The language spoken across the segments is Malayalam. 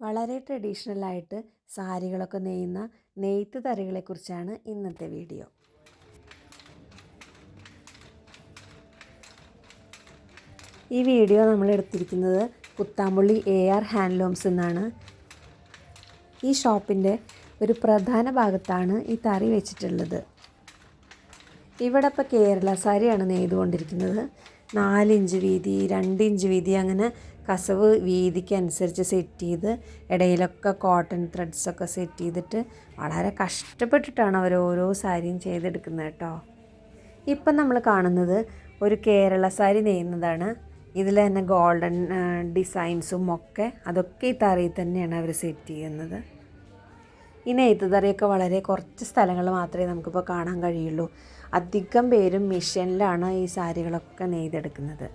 വളരെ ട്രഡീഷണലായിട്ട് സാരികളൊക്കെ നെയ്യുന്ന നെയ്ത്ത് തറികളെക്കുറിച്ചാണ് ഇന്നത്തെ വീഡിയോ. ഈ വീഡിയോ നമ്മൾ എടുത്തിരിക്കുന്നത് കുത്താമ്പുള്ളി AR ഹാൻഡ്ലൂംസ് എന്നാണ്. ഈ ഷോപ്പിൻ്റെ ഒരു പ്രധാന ഭാഗത്താണ് ഈ തറി വെച്ചിട്ടുള്ളത്. ഇവിടെ ഇപ്പോൾ കേരള സാരിയാണ് നെയ്തുകൊണ്ടിരിക്കുന്നത്. 4 ഇഞ്ച് വീതി, 2 ഇഞ്ച് വീതി, അങ്ങനെ കസവ് വീതിക്കനുസരിച്ച് സെറ്റ് ചെയ്ത് ഇടയിലൊക്കെ കോട്ടൺ ത്രെഡ്സൊക്കെ സെറ്റ് ചെയ്തിട്ട് വളരെ കഷ്ടപ്പെട്ടിട്ടാണ് അവർ ഓരോ സാരിയും ചെയ്തെടുക്കുന്നത് കേട്ടോ. ഇപ്പം നമ്മൾ കാണുന്നത് ഒരു കേരള സാരി നെയ്യുന്നതാണ്. ഇതിൽ തന്നെ ഗോൾഡൻ ഡിസൈൻസും അതൊക്കെ ഈ തറിയിൽ തന്നെയാണ് അവർ സെറ്റ് ചെയ്യുന്നത്. ഈ നെയ്ത്ത് തറിയൊക്കെ വളരെ കുറച്ച് സ്ഥലങ്ങൾ മാത്രമേ നമുക്കിപ്പോൾ കാണാൻ കഴിയുള്ളൂ. അധികം പേരും മിഷനിലാണ് ഈ സാരികളൊക്കെ നെയ്തെടുക്കുന്നത്.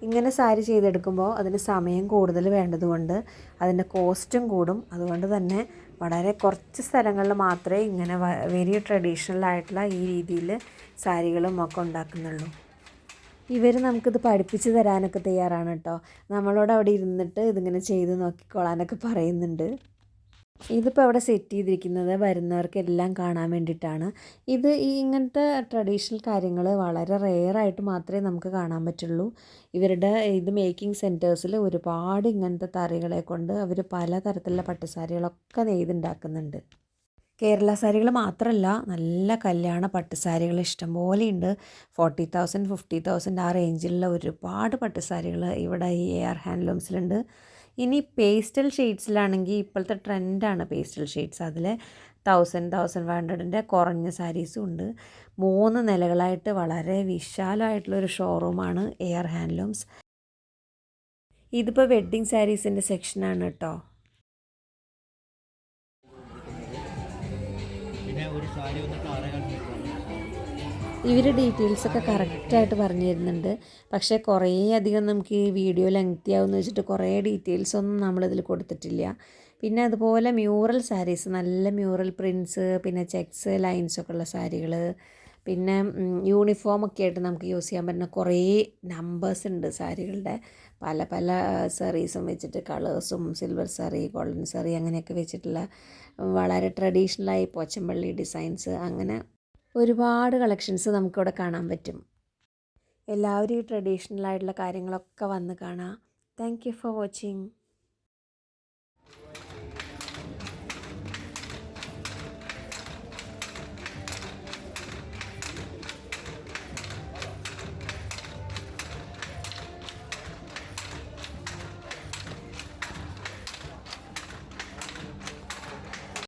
ഇങ്ങനെ സാരി ചെയ്തെടുക്കുമ്പോൾ അതിന് സമയം കൂടുതൽ വേണ്ടതുകൊണ്ട് അതിൻ്റെ കോസ്റ്റും കൂടും. അതുകൊണ്ട് തന്നെ വളരെ കുറച്ച് സ്ഥലങ്ങളിൽ മാത്രമേ ഇങ്ങനെ വെരി ട്രഡീഷണൽ ആയിട്ടുള്ള ഈ രീതിയിൽ സാരികളും ഒക്കെ ഉണ്ടാക്കുന്നുള്ളൂ. ഇവർ നമുക്കിത് പഠിപ്പിച്ച് തരാനൊക്കെ തയ്യാറാണ് കേട്ടോ. നമ്മളോട് അവിടെ ഇരുന്നിട്ട് ഇതിങ്ങനെ ചെയ്ത് നോക്കിക്കോളാനൊക്കെ പറയുന്നുണ്ട്. ഇതിപ്പോൾ അവിടെ സെറ്റ് ചെയ്തിരിക്കുന്നത് വരുന്നവർക്കെല്ലാം കാണാൻ വേണ്ടിയിട്ടാണ്. ഇങ്ങനത്തെ ട്രഡീഷണൽ കാര്യങ്ങൾ വളരെ റെയറായിട്ട് മാത്രമേ നമുക്ക് കാണാൻ പറ്റുള്ളൂ. ഇവരുടെ മേക്കിംഗ് സെൻറ്റേഴ്സിൽ ഒരുപാട് ഇങ്ങനത്തെ തറികളെ കൊണ്ട് അവർ പലതരത്തിലുള്ള പട്ടുസാരികളൊക്കെ നെയ്തുണ്ടാക്കുന്നുണ്ട്. കേരള സാരികൾ മാത്രമല്ല, നല്ല കല്യാണ പട്ടുസാരികൾ ഇഷ്ടംപോലെയുണ്ട്. 40,000 50,000 ആ റേഞ്ചിലുള്ള ഒരുപാട് പട്ടുസാരികൾ ഇവിടെ ഈ AR ഹാൻഡ്ലൂംസിലുണ്ട്. ഇനി പേസ്റ്റൽ ഷെയ്ഡ്സിലാണെങ്കിൽ ഇപ്പോഴത്തെ ട്രെൻഡാണ് പേസ്റ്റൽ ഷെയ്ഡ്സ്. അതിൽ 1,500 കുറഞ്ഞ സാരീസും ഉണ്ട്. 3 നിലകളായിട്ട് വളരെ വിശാലമായിട്ടുള്ളൊരു ഷോറൂമാണ് AR ഹാൻഡ്ലൂംസ്. ഇതിപ്പോൾ വെഡ്ഡിങ് സാരീസിൻ്റെ സെക്ഷനാണ് കേട്ടോ. ഇവർ ഡീറ്റെയിൽസൊക്കെ കറക്റ്റായിട്ട് പറഞ്ഞു തരുന്നുണ്ട്. പക്ഷേ കുറേ അധികം നമുക്ക് ഈ വീഡിയോ ലെങ്തി ആവുമെന്ന് വെച്ചിട്ട് കുറേ ഡീറ്റെയിൽസൊന്നും നമ്മളിതിൽ കൊടുത്തിട്ടില്ല. പിന്നെ അതുപോലെ മ്യൂറൽ സാരീസ്, നല്ല മ്യൂറൽ പ്രിൻറ്റ്സ്, പിന്നെ ചെക്സ് ലൈൻസൊക്കെ ഉള്ള സാരികൾ, പിന്നെ യൂണിഫോമൊക്കെ ആയിട്ട് നമുക്ക് യൂസ് ചെയ്യാൻ പറ്റുന്ന കുറേ നമ്പേഴ്സ് ഉണ്ട് സാരികളുടെ. പല പല സാരീസും വെച്ചിട്ട് കളേഴ്സും, സിൽവർ സാരി, ഗോൾഡൻ സാരി അങ്ങനെയൊക്കെ വെച്ചിട്ടുള്ള വളരെ ട്രഡീഷണലായി പോച്ചമ്പള്ളി ഡിസൈൻസ്, അങ്ങനെ ഒരുപാട് കളക്ഷൻസ് നമുക്കിവിടെ കാണാൻ പറ്റും. എല്ലാവരും ഈ ട്രഡീഷണൽ ആയിട്ടുള്ള കാര്യങ്ങളൊക്കെ വന്ന് കാണാം. Thank you for watching.